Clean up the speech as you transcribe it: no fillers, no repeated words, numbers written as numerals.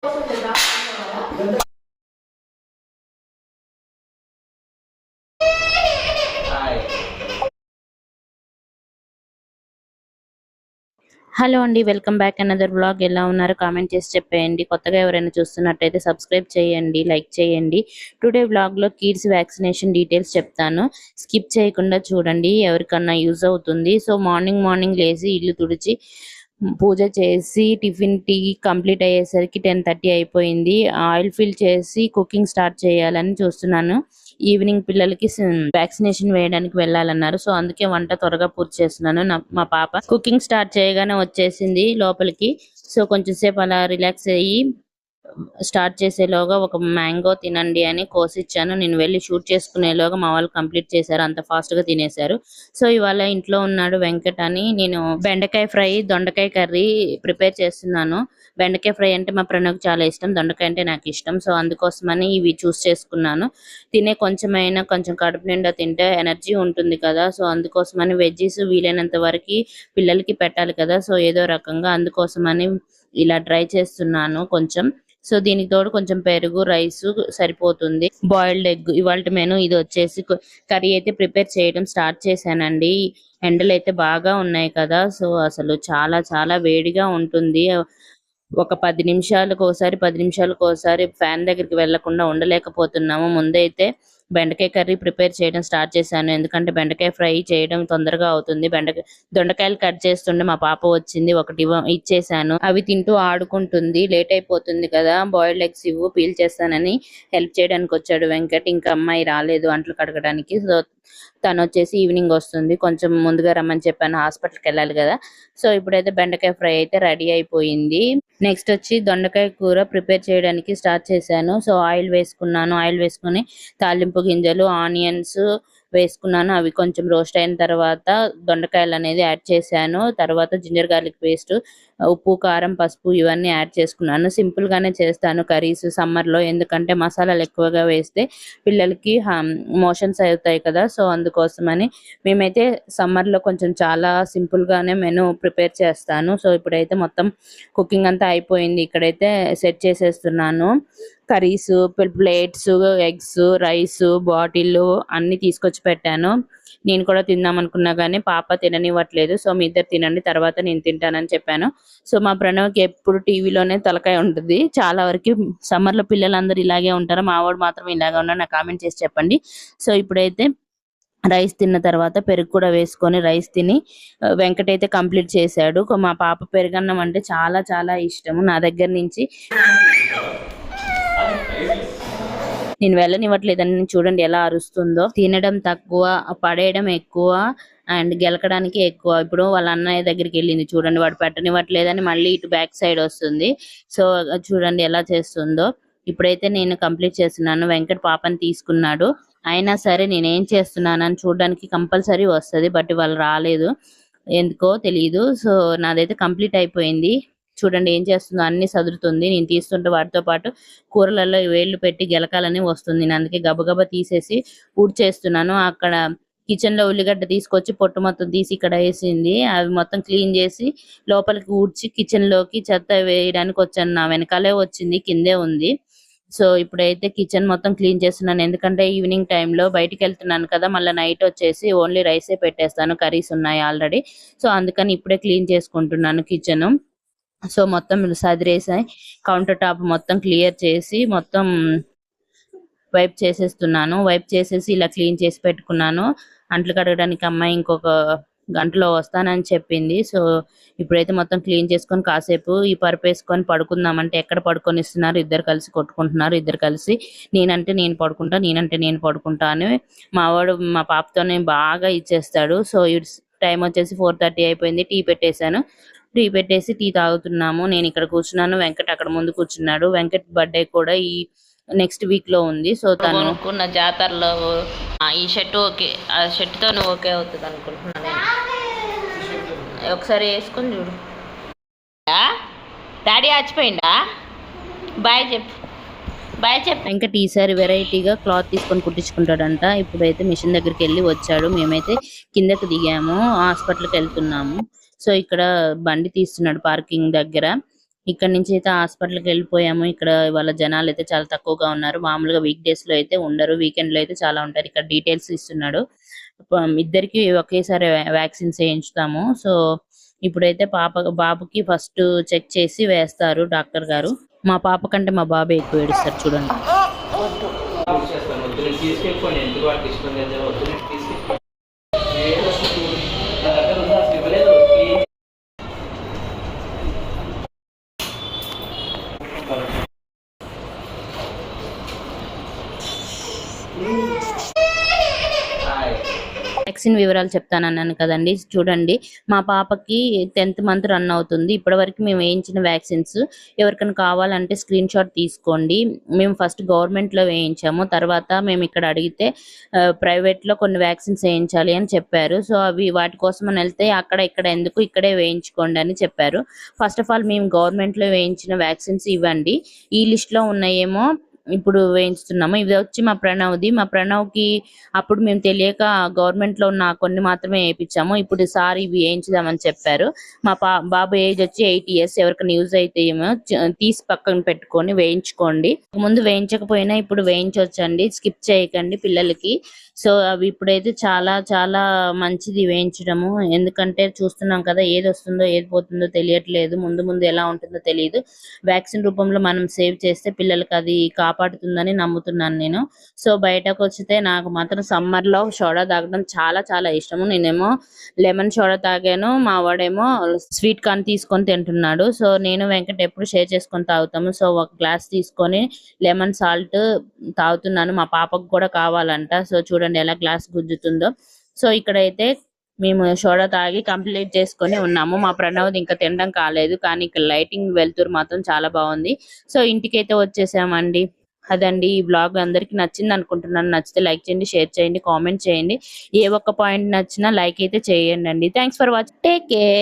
Hello అండి, welcome back another vlog. ఎలా ఉన్నారు కామెంట్ చేసి చెప్పేయండి. కొత్తగా ఎవరైనా చూస్తున్నట్టయితే సబ్స్క్రైబ్ చేయండి, లైక్ చేయండి. టుడే వ్లాగ్లో కిడ్స్ వ్యాక్సినేషన్ డీటెయిల్స్ చెప్తాను, స్కిప్ చేయకుండా చూడండి, ఎవరికన్నా యూజ్ అవుతుంది. సో మార్నింగ్ లేచి ఇల్లు తుడిచి పూజ చేసి టిఫిన్ టీ కంప్లీట్ అయ్యేసరికి 10:30 అయిపోయింది. ఆయిల్ ఫిల్ చేసి కుకింగ్ స్టార్ట్ చేయాలని చూస్తున్నాను. ఈవినింగ్ పిల్లలకి వ్యాక్సినేషన్ వేయడానికి వెళ్ళాలన్నారు. సో అందుకే వంట త్వరగా పూర్తి చేస్తున్నాను. మా పాప కుకింగ్ స్టార్ట్ చేయగానే వచ్చేసింది లోపలికి. సో కొంచెం సేపు అలా రిలాక్స్ అయ్యి స్టార్ట్ చేసేలోగా ఒక మ్యాంగో తినండి అని కోసిచ్చాను. నేను వెళ్ళి షూట్ చేసుకునేలోగా మా వాళ్ళు కంప్లీట్ చేశారు, అంత ఫాస్ట్ గా తినేశారు. సో ఇవాళ ఇంట్లో ఉన్నాడు వెంకట్ అని నేను బెండకాయ ఫ్రై, దొండకాయ కర్రీ ప్రిపేర్ చేస్తున్నాను. బెండకాయ ఫ్రై అంటే మా ప్రణవ్కి చాలా ఇష్టం, దొండకాయ అంటే నాకు ఇష్టం. సో అందుకోసమని ఇవి చూస్ చేసుకున్నాను. తినే కొంచెం కడుపు నిండా తింటే ఎనర్జీ ఉంటుంది కదా. సో అందుకోసమని వెజ్జీస్ వీలైనంత వరకు పిల్లలకి పెట్టాలి కదా. సో ఏదో రకంగా అందుకోసమని ఇలా ట్రై చేస్తున్నాను కొంచెం. సో దీనికి తోడు కొంచెం పెరుగు, రైస్ సరిపోతుంది. బాయిల్డ్ ఎగ్ ఇవాళ మెను ఇది వచ్చేసి. కర్రీ అయితే ప్రిపేర్ చేయడం స్టార్ట్ చేశానండి. ఎండలు అయితే బాగా ఉన్నాయి కదా. సో అసలు చాలా చాలా వేడిగా ఉంటుంది. ఒక 10 నిమిషాలకు ఒకసారి ఫ్యాన్ దగ్గరికి వెళ్లకుండా ఉండలేకపోతున్నాము. ముందైతే బెండకాయ కర్రీ ప్రిపేర్ చేయడం స్టార్ట్ చేశాను, ఎందుకంటే బెండకాయ ఫ్రై చేయడం తొందరగా అవుతుంది. దొండకాయలు కట్ చేస్తుండే మా పాప వచ్చింది, ఒకటి ఇచ్చేసాను. అవి తింటూ ఆడుకుంటుంది, లేట్ అయిపోతుంది కదా. బాయిల్డ్ ఎగ్స్ ఇవ్వు, పీల్ చేస్తానని హెల్ప్ చేయడానికి వచ్చాడు వెంకట్. ఇంకా అమ్మాయి రాలేదు అంట్లు కడగడానికి. సో తను వచ్చేసి ఈవినింగ్ వస్తుంది, కొంచెం ముందుగా రమ్మని చెప్పాను, హాస్పిటల్కి వెళ్ళాలి కదా. సో ఇప్పుడైతే బెండకాయ ఫ్రై అయితే రెడీ అయిపోయింది. నెక్స్ట్ వచ్చి దొండకాయ కూర ప్రిపేర్ చేయడానికి స్టార్ట్ చేశాను. సో ఆయిల్ వేసుకున్నాను, ఆయిల్ వేసుకుని తాలింపు గింజలు, ఆనియన్స్ వేసుకున్నాను. అవి కొంచెం రోస్ట్ అయిన తర్వాత దొండకాయలు అనేది యాడ్ చేశాను. తర్వాత జింజర్ గార్లిక్ పేస్ట్, ఉప్పు, కారం, పసుపు ఇవన్నీ యాడ్ చేసుకున్నాను. సింపుల్ గానే చేస్తాను కర్రీస్ సమ్మర్ లో, ఎందుకంటే మసాలాలు ఎక్కువగా వేస్తే పిల్లలకి మోషన్స్ అవుతాయి కదా. సో అందుకోసమని మేమైతే సమ్మర్ లో కొంచెం చాలా సింపుల్ గానే మెను ప్రిపేర్ చేస్తాను. సో ఇప్పుడైతే మొత్తం కుకింగ్ అంతా అయిపోయింది. ఇక్కడైతే సెట్ చేసేస్తున్నాను. Curries, plates, eggs, rice, bottle అన్ని తీసుకొచ్చి పెట్టాను. నేను కూడా తిందాం అనుకున్నా కానీ పాప తిననివ్వట్లేదు. సో మీ ఇద్దరు తినండి, తర్వాత నేను తింటానని చెప్పాను. సో మా ప్రణవ్కి ఎప్పుడు టీవీలోనే తలకాయ ఉంటుంది. చాలా వరకు సమ్మర్ లో పిల్లలందరూ ఇలాగే ఉంటారు, మా వాడు మాత్రం ఇలాగే ఉన్నాడు. నాకు కామెంట్ చేసి చెప్పండి. సో ఇప్పుడైతే రైస్ తిన్న తర్వాత పెరుగు కూడా వేసుకొని రైస్ తిని వెంకట్ అయితే కంప్లీట్ చేశాడు. మా పాప పెరుగన్నం అంటే చాలా చాలా ఇష్టము. నా దగ్గర నుంచి నేను వెళ్ళనివ్వట్లేదని చూడండి ఎలా అరుస్తుందో. తినడం తక్కువ, పడేయడం ఎక్కువ, అండ్ గెలకడానికి ఎక్కువ. ఇప్పుడు వాళ్ళ అన్నయ్య దగ్గరికి వెళ్ళింది చూడండి, వాడు పెట్టనివ్వట్లేదని మళ్ళీ ఇటు బ్యాక్ సైడ్ వస్తుంది. సో చూడండి ఎలా చేస్తుందో. ఇప్పుడైతే నేను కంప్లీట్ చేస్తున్నాను. వెంకట్ పాపని తీసుకున్నాడు, అయినా సరే నేనేం చేస్తున్నానని చూడడానికి కంపల్సరీ వస్తుంది. బట్ వాళ్ళు రాలేదు, ఎందుకో తెలియదు. సో నాదైతే కంప్లీట్ అయిపోయింది. చూడండి ఏం చేస్తుందో, అన్ని సదురుతుంది. నేను తీస్తుంటే వాటితో పాటు కూరలలో వేళ్లు పెట్టి గెలకాలని వస్తుంది. నేను అందుకే గబగబా తీసేసి ఊడ్చేస్తున్నాను. అక్కడ కిచెన్ లో ఉల్లిగడ్డ తీసుకొచ్చి పొట్టు మొత్తం తీసి ఇక్కడ వేసింది. అవి మొత్తం క్లీన్ చేసి లోపలికి ఊడ్చి కిచెన్ లోకి చెత్త వేయడానికి వచ్చాను. నా వెనకాలే వచ్చింది, కిందే ఉంది. సో ఇప్పుడైతే కిచెన్ మొత్తం క్లీన్ చేస్తున్నాను, ఎందుకంటే ఈవినింగ్ టైంలో బయటికి వెళ్తున్నాను కదా. మళ్ళీ నైట్ వచ్చేసి ఓన్లీ రైసే పెట్టేస్తాను, కర్రీస్ ఉన్నాయి ఆల్రెడీ. సో అందుకని ఇప్పుడే క్లీన్ చేసుకుంటున్నాను కిచెన్. సో మొత్తం సదిరేసాయి, కౌంటర్ టాప్ మొత్తం క్లియర్ చేసి మొత్తం వైప్ చేసేస్తున్నాను. వైప్ చేసేసి ఇలా క్లీన్ చేసి పెట్టుకున్నాను. అంట్లు కడగడానికి అమ్మాయి ఇంకొక గంటలో వస్తానని చెప్పింది. సో ఇప్పుడైతే మొత్తం క్లీన్ చేసుకొని కాసేపు ఈ పరుపు వేసుకొని పడుకుందామంటే ఎక్కడ పడుకొని ఇస్తున్నారు, ఇద్దరు కలిసి కొట్టుకుంటున్నారు. ఇద్దరు కలిసి నేనంటే నేను పడుకుంటా అని మావాడు మా పాపతోనే బాగా ఇచ్చేస్తాడు. సో టైం వచ్చేసి 4:30 అయిపోయింది. టీ పెట్టేశాను, టీ పెట్టేసి టీ తాగుతున్నాము. నేను ఇక్కడ కూర్చున్నాను, వెంకట్ అక్కడ ముందు కూర్చున్నాడు. వెంకట్ బర్త్డే కూడా ఈ నెక్స్ట్ వీక్ లో ఉంది. సో తను అనుకున్న జాతరలో ఈ షర్ట్ ఓకే, ఆ షర్ట్ తో ఓకే అవుతుంది అనుకుంటున్నాను. ఒకసారి వేసుకొని చూడు. డాడీ చచ్చిపోయిందా? బాయ్ చెప్పు, బాయ్ చెప్పు. వెంకట్ ఈసారి వెరైటీగా క్లాత్ తీసుకొని కుట్టించుకుంటాడంట. ఇప్పుడైతే మిషన్ దగ్గరికి వెళ్ళి వచ్చాడు. మేమైతే కిందకి దిగాము, హాస్పిటల్కి వెళ్తున్నాము. సో ఇక్కడ బండి తీస్తున్నాడు పార్కింగ్ దగ్గర. ఇక్కడ నుంచి అయితే హాస్పిటల్కి వెళ్ళిపోయాము. ఇక్కడ వాళ్ళ జనాలు అయితే చాలా తక్కువగా ఉన్నారు. మామూలుగా వీక్ డేస్ లో అయితే ఉండరు, వీకెండ్ లో అయితే చాలా ఉంటారు. ఇక్కడ డీటెయిల్స్ ఇస్తున్నాడు. ఇద్దరికి ఒకేసారి వ్యాక్సిన్స్ వేయించుతాము. సో ఇప్పుడైతే బాబుకి ఫస్ట్ చెక్ చేసి వేస్తారు డాక్టర్ గారు. మా పాప కంటే మా బాబే ఎక్కువ ఏడుస్తారు చూడండి. వ్యాక్సిన్ వివరాలు చెప్తానన్నాను కదండి. చూడండి, మా పాపకి 10th మంత్ రన్ అవుతుంది. ఇప్పటివరకు మేము వేయించిన వ్యాక్సిన్స్ ఎవరికైనా కావాలంటే స్క్రీన్ షాట్ తీసుకోండి. మేము ఫస్ట్ గవర్నమెంట్లో వేయించాము. తర్వాత మేము ఇక్కడ అడిగితే ప్రైవేట్లో కొన్ని వ్యాక్సిన్స్ వేయించాలి అని చెప్పారు. సో అవి వాటి కోసం అని వెళ్తే అక్కడ ఇక్కడ ఎందుకు, ఇక్కడే వేయించుకోండి అని చెప్పారు. ఫస్ట్ ఆఫ్ ఆల్ మేము గవర్నమెంట్లో వేయించిన వ్యాక్సిన్స్ ఇవ్వండి. ఈ లిస్ట్లో ఉన్నాయేమో ఇప్పుడు వేయించుతున్నాము. ఇది వచ్చి మా ప్రణవ్ది. మా ప్రణవ్కి అప్పుడు మేము తెలియక గవర్నమెంట్లో ఉన్న కొన్ని మాత్రమే వేయించాము. ఇప్పుడు సార్ ఇవి వేయించుదామని చెప్పారు. మా బాబు ఏజ్ వచ్చి 8 years. ఎవరికైనా యూజ్ అయితే ఏమో తీసి పక్కన పెట్టుకొని వేయించుకోండి. ముందు వేయించకపోయినా ఇప్పుడు వేయించవచ్చండి. స్కిప్ చేయకండి పిల్లలకి. సో అవి ఇప్పుడైతే చాలా చాలా మంచిది వేయించడము. ఎందుకంటే చూస్తున్నాం కదా, ఏది వస్తుందో ఏది పోతుందో తెలియట్లేదు. ముందు ముందు ఎలా ఉంటుందో తెలియదు. వ్యాక్సిన్ రూపంలో మనం సేవ్ చేస్తే పిల్లలకి అది కాపాడుతుందని నమ్ముతున్నాను నేను. సో బయటకు వచ్చితే నాకు మాత్రం సమ్మర్ లో సోడా తాగడం చాలా చాలా ఇష్టము. నేనేమో లెమన్ సోడా తాగాను, మా వాడేమో స్వీట్ కార్న్ తీసుకొని తింటున్నాడు. సో నేను వెంకట్ ఎప్పుడు షేర్ చేసుకొని తాగుతాము. సో ఒక గ్లాస్ తీసుకొని లెమన్ సాల్ట్ తాగుతున్నాను. మా పాపకు కూడా కావాలంట. సో చూడండి ఎలా గ్లాస్ గుంజుతుందో. సో ఇక్కడైతే మేము సోడా తాగి కంప్లీట్ చేసుకొని ఉన్నాము. మా ప్రణవ్ది ఇంకా తినడం కాలేదు, కానీ ఇక్కడ లైటింగ్ వెళ్తురు మాత్రం చాలా బాగుంది. సో ఇంటికైతే వచ్చేసామండి. అదండి ఈ బ్లాగ్ అందరికి నచ్చింది అనుకుంటున్నాను. నచ్చితే లైక్ చేయండి, షేర్ చేయండి, కామెంట్ చేయండి. ఏ ఒక్క పాయింట్ నచ్చినా లైక్ అయితే చేయండి అండి. Thanks for watching. Take care.